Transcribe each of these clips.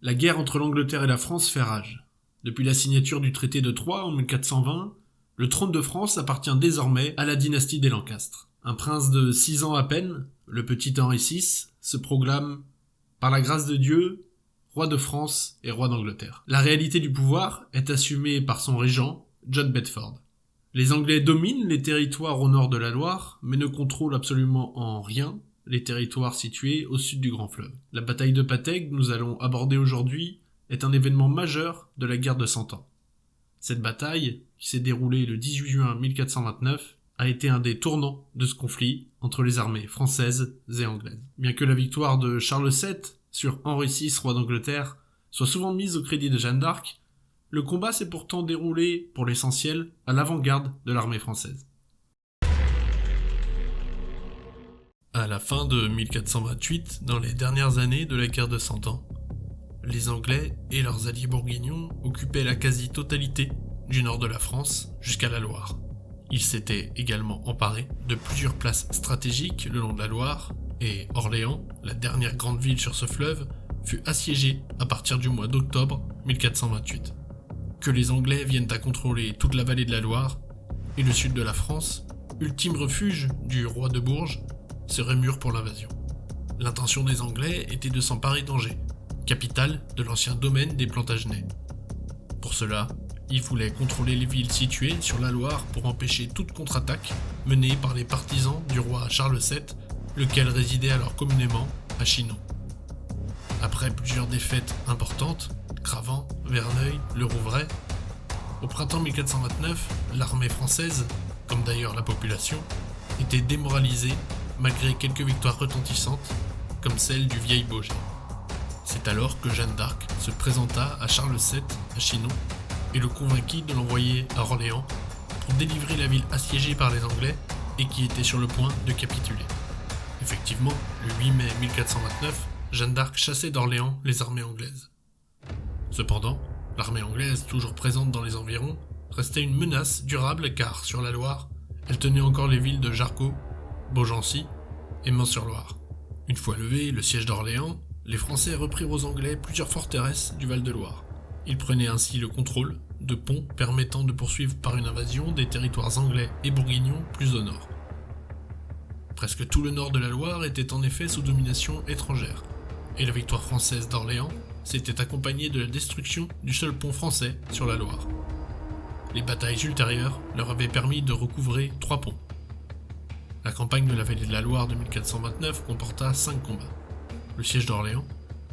La guerre entre l'Angleterre et la France fait rage. Depuis la signature du traité de Troyes en 1420, le trône de France appartient désormais à la dynastie des Lancastre. Un prince de 6 ans à peine, le petit Henri VI, se proclame, par la grâce de Dieu, roi de France et roi d'Angleterre. La réalité du pouvoir est assumée par son régent, John Bedford. Les Anglais dominent les territoires au nord de la Loire, mais ne contrôlent absolument en rien les territoires situés au sud du Grand Fleuve. La bataille de Patay, que nous allons aborder aujourd'hui, est un événement majeur de la guerre de 100 ans. Cette bataille, qui s'est déroulée le 18 juin 1429, a été un des tournants de ce conflit entre les armées françaises et anglaises. Bien que la victoire de Charles VII sur Henri VI, roi d'Angleterre, soit souvent mise au crédit de Jeanne d'Arc, le combat s'est pourtant déroulé, pour l'essentiel, à l'avant-garde de l'armée française. À la fin de 1428, dans les dernières années de la guerre de 100 ans, les Anglais et leurs alliés bourguignons occupaient la quasi-totalité du nord de la France jusqu'à la Loire. Ils s'étaient également emparés de plusieurs places stratégiques le long de la Loire, et Orléans, la dernière grande ville sur ce fleuve, fut assiégée à partir du mois d'octobre 1428. Que les Anglais viennent à contrôler toute la vallée de la Loire et le sud de la France, ultime refuge du roi de Bourges, serait mûr pour l'invasion. L'intention des Anglais était de s'emparer d'Angers, capitale de l'ancien domaine des Plantagenets. Pour cela, ils voulaient contrôler les villes situées sur la Loire pour empêcher toute contre-attaque menée par les partisans du roi Charles VII, lequel résidait alors communément à Chinon. Après plusieurs défaites importantes, Cravant, Verneuil, Le Rouvray, au printemps 1429, l'armée française, comme d'ailleurs la population, était démoralisée malgré quelques victoires retentissantes, comme celle du vieil Baugé. C'est alors que Jeanne d'Arc se présenta à Charles VII à Chinon et le convainquit de l'envoyer à Orléans pour délivrer la ville assiégée par les Anglais et qui était sur le point de capituler. Effectivement, le 8 mai 1429, Jeanne d'Arc chassait d'Orléans les armées anglaises. Cependant, l'armée anglaise, toujours présente dans les environs, restait une menace durable car, sur la Loire, elle tenait encore les villes de Jargeau, Beaugency et Mans-sur-Loire. Une fois levé le siège d'Orléans, les Français reprirent aux Anglais plusieurs forteresses du Val-de-Loire. Ils prenaient ainsi le contrôle de ponts permettant de poursuivre par une invasion des territoires anglais et bourguignons plus au nord. Presque tout le nord de la Loire était en effet sous domination étrangère, et la victoire française d'Orléans s'était accompagnée de la destruction du seul pont français sur la Loire. Les batailles ultérieures leur avaient permis de recouvrer 3 ponts. La campagne de la vallée de la Loire de 1429 comporta 5 combats. Le siège d'Orléans,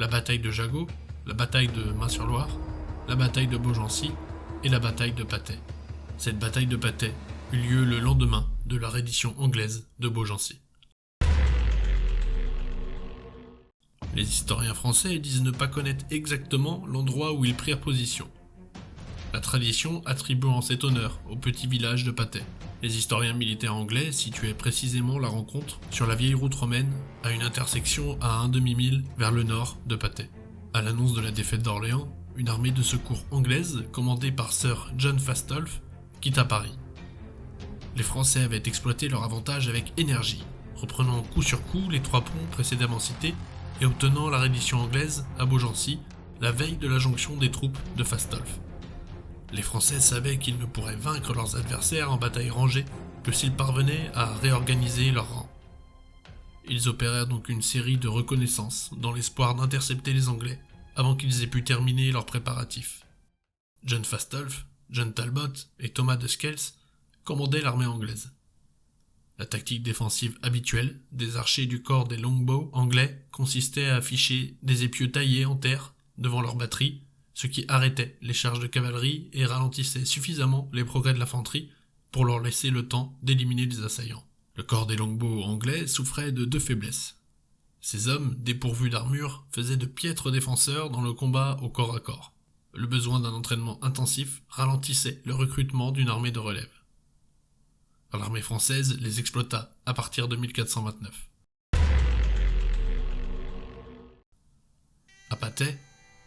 la bataille de Jagot, la bataille de Mans-sur-Loire, la bataille de Beaugency et la bataille de Patay. Cette bataille de Patay eut lieu le lendemain de la reddition anglaise de Beaugency. Les historiens français disent ne pas connaître exactement l'endroit où ils prirent position. La tradition attribuant cet honneur au petit village de Patay. Les historiens militaires anglais situaient précisément la rencontre sur la vieille route romaine à une intersection à un demi-mille vers le nord de Patay. À l'annonce de la défaite d'Orléans, une armée de secours anglaise commandée par Sir John Fastolf quitta Paris. Les Français avaient exploité leur avantage avec énergie, reprenant coup sur coup les 3 ponts précédemment cités et obtenant la reddition anglaise à Beaugency la veille de la jonction des troupes de Fastolf. Les Français savaient qu'ils ne pourraient vaincre leurs adversaires en bataille rangée que s'ils parvenaient à réorganiser leurs rangs. Ils opérèrent donc une série de reconnaissances dans l'espoir d'intercepter les Anglais avant qu'ils aient pu terminer leurs préparatifs. John Fastolf, John Talbot et Thomas de Scales commandaient l'armée anglaise. La tactique défensive habituelle des archers du corps des longbows anglais consistait à afficher des épieux taillés en terre devant leur batterie, ce qui arrêtait les charges de cavalerie et ralentissait suffisamment les progrès de l'infanterie pour leur laisser le temps d'éliminer les assaillants. Le corps des longbows anglais souffrait de 2 faiblesses. Ces hommes, dépourvus d'armure, faisaient de piètres défenseurs dans le combat au corps à corps. Le besoin d'un entraînement intensif ralentissait le recrutement d'une armée de relève. L'armée française les exploita à partir de 1429. À Patay,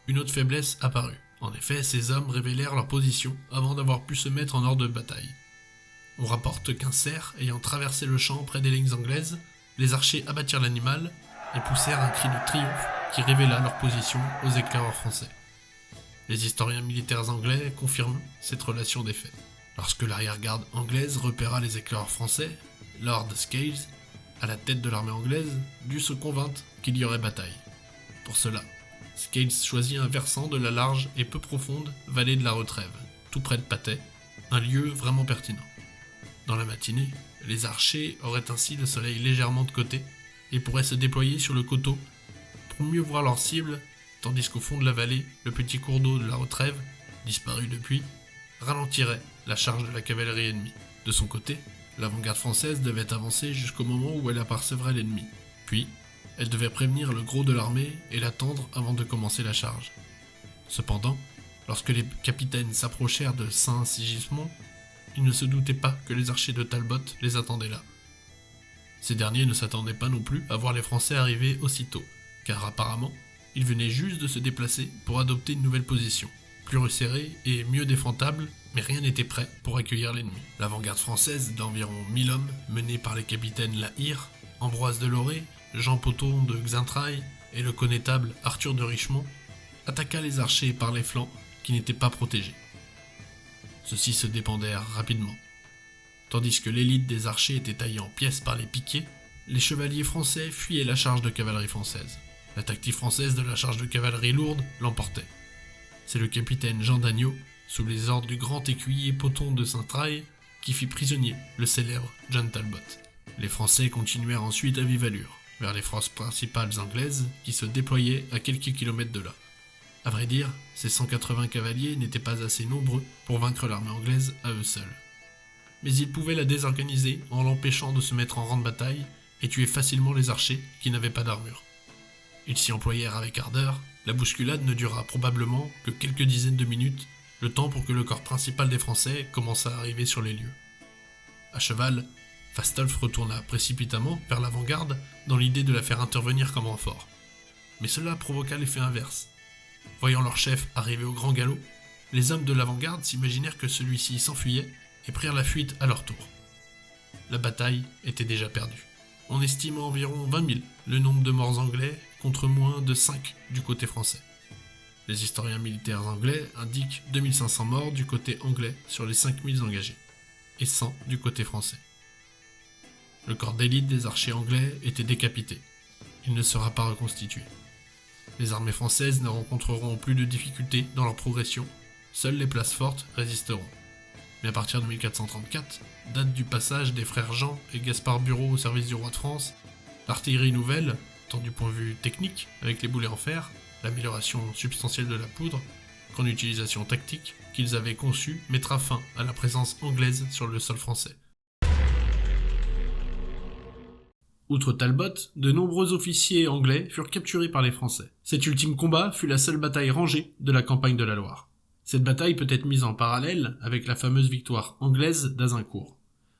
une autre faiblesse apparut. En effet, ces hommes révélèrent leur position avant d'avoir pu se mettre en ordre de bataille. On rapporte qu'un cerf ayant traversé le champ près des lignes anglaises, les archers abattirent l'animal et poussèrent un cri de triomphe qui révéla leur position aux éclaireurs français. Les historiens militaires anglais confirment cette relation des faits. Lorsque l'arrière-garde anglaise repéra les éclaireurs français, Lord Scales, à la tête de l'armée anglaise, dut se convaincre qu'il y aurait bataille. Pour cela, Scales choisit un versant de la large et peu profonde vallée de la Retrève, tout près de Patay, un lieu vraiment pertinent. Dans la matinée, les archers auraient ainsi le soleil légèrement de côté et pourraient se déployer sur le coteau pour mieux voir leur cible, tandis qu'au fond de la vallée, le petit cours d'eau de la Retrève, disparu depuis, ralentirait la charge de la cavalerie ennemie. De son côté, l'avant-garde française devait avancer jusqu'au moment où elle apercevrait l'ennemi. Puis, elle devait prévenir le gros de l'armée et l'attendre avant de commencer la charge. Cependant, lorsque les capitaines s'approchèrent de Saint-Sigismond, ils ne se doutaient pas que les archers de Talbot les attendaient là. Ces derniers ne s'attendaient pas non plus à voir les Français arriver aussitôt, car apparemment, ils venaient juste de se déplacer pour adopter une nouvelle position, plus resserrée et mieux défendable, mais rien n'était prêt pour accueillir l'ennemi. L'avant-garde française d'environ 1000 hommes, menée par les capitaines La Hire, Ambroise de Loré, Jean Pothon de Xaintrailles et le connétable Arthur de Richemont, attaqua les archers par les flancs qui n'étaient pas protégés. Ceux-ci se dépendèrent rapidement. Tandis que l'élite des archers était taillée en pièces par les piquets, les chevaliers français fuyaient la charge de cavalerie française. La tactique française de la charge de cavalerie lourde l'emportait. C'est le capitaine Jean Dagnaud, sous les ordres du grand écuyer Pothon de Saint-Traille, qui fit prisonnier le célèbre John Talbot. Les Français continuèrent ensuite à vive allure, vers les forces principales anglaises qui se déployaient à quelques kilomètres de là. À vrai dire, ces 180 cavaliers n'étaient pas assez nombreux pour vaincre l'armée anglaise à eux seuls. Mais ils pouvaient la désorganiser en l'empêchant de se mettre en rang de bataille et tuer facilement les archers qui n'avaient pas d'armure. Ils s'y employèrent avec ardeur, la bousculade ne dura probablement que quelques dizaines de minutes, le temps pour que le corps principal des Français commençât à arriver sur les lieux. À cheval, Fastolf retourna précipitamment vers l'avant-garde dans l'idée de la faire intervenir comme renfort. Mais cela provoqua l'effet inverse. Voyant leur chef arriver au grand galop, les hommes de l'avant-garde s'imaginèrent que celui-ci s'enfuyait et prirent la fuite à leur tour. La bataille était déjà perdue. On estime à environ 20 000 le nombre de morts anglais contre moins de 5 du côté français. Les historiens militaires anglais indiquent 2500 morts du côté anglais sur les 5000 engagés, et 100 du côté français. Le corps d'élite des archers anglais était décapité. Il ne sera pas reconstitué. Les armées françaises ne rencontreront plus de difficultés dans leur progression, seules les places fortes résisteront. Mais à partir de 1434, date du passage des frères Jean et Gaspard Bureau au service du roi de France, l'artillerie nouvelle, tant du point de vue technique avec les boulets en fer, l'amélioration substantielle de la poudre, qu'en utilisation tactique qu'ils avaient conçue mettra fin à la présence anglaise sur le sol français. Outre Talbot, de nombreux officiers anglais furent capturés par les Français. Cet ultime combat fut la seule bataille rangée de la campagne de la Loire. Cette bataille peut être mise en parallèle avec la fameuse victoire anglaise d'Azincourt.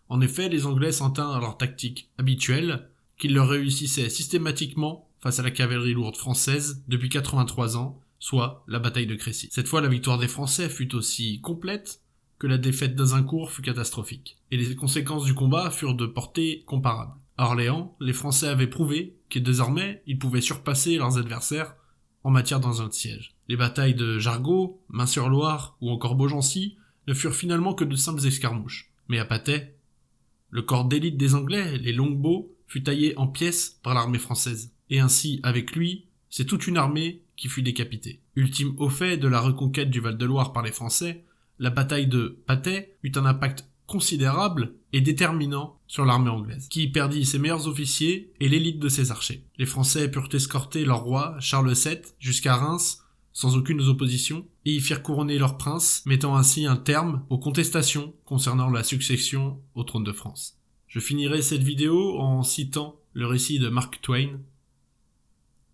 En effet, les Anglais s'en tinrent à leur tactique habituelle, qu'ils leur réussissaient systématiquement face à la cavalerie lourde française depuis 83 ans, soit la bataille de Crécy. Cette fois, la victoire des Français fut aussi complète que la défaite d'Azincourt fut catastrophique, et les conséquences du combat furent de portée comparable. À Orléans, les Français avaient prouvé que désormais, ils pouvaient surpasser leurs adversaires en matière d'engins de siège. Les batailles de Jargeau, Main-sur-Loire ou encore Beaugency ne furent finalement que de simples escarmouches. Mais à Patay, le corps d'élite des Anglais, les Longbows, fut taillé en pièces par l'armée française. Et ainsi, avec lui, c'est toute une armée qui fut décapitée. Ultime au fait de la reconquête du Val-de-Loire par les Français, la bataille de Patay eut un impact considérable et déterminant sur l'armée anglaise, qui perdit ses meilleurs officiers et l'élite de ses archers. Les Français purent escorter leur roi, Charles VII, jusqu'à Reims, sans aucune opposition, et y firent couronner leur prince, mettant ainsi un terme aux contestations concernant la succession au trône de France. Je finirai cette vidéo en citant le récit de Mark Twain.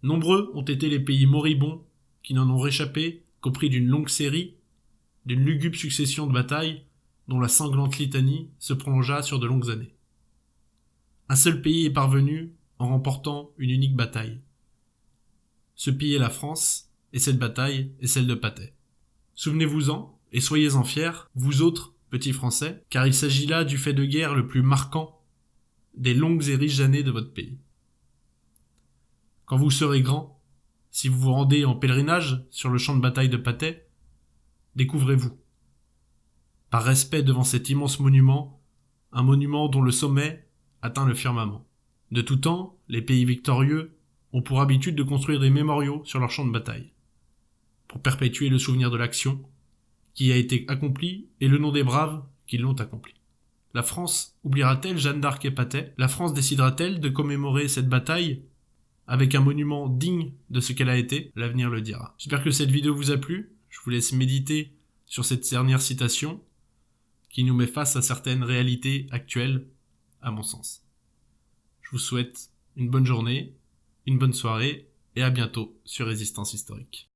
Nombreux ont été les pays moribonds qui n'en ont réchappé qu'au prix d'une longue série, d'une lugubre succession de batailles, dont la sanglante litanie se prolongea sur de longues années. Un seul pays est parvenu en remportant une unique bataille. Ce pays est la France, et cette bataille est celle de Patay. Souvenez-vous-en, et soyez-en fiers, vous autres, petits Français, car il s'agit là du fait de guerre le plus marquant des longues et riches années de votre pays. Quand vous serez grands, Si vous vous rendez en pèlerinage sur le champ de bataille de Patay, découvrez-vous. Par respect devant cet immense monument, un monument dont le sommet atteint le firmament. De tout temps, les pays victorieux ont pour habitude de construire des mémoriaux sur leur champ de bataille, pour perpétuer le souvenir de l'action qui a été accomplie et le nom des braves qui l'ont accompli. La France oubliera-t-elle Jeanne d'Arc et Patay ? La France décidera-t-elle de commémorer cette bataille avec un monument digne de ce qu'elle a été ? L'avenir le dira. J'espère que cette vidéo vous a plu. Je vous laisse méditer sur cette dernière citation qui nous met face à certaines réalités actuelles, à mon sens. Je vous souhaite une bonne journée, une bonne soirée et à bientôt sur Résistance Historique.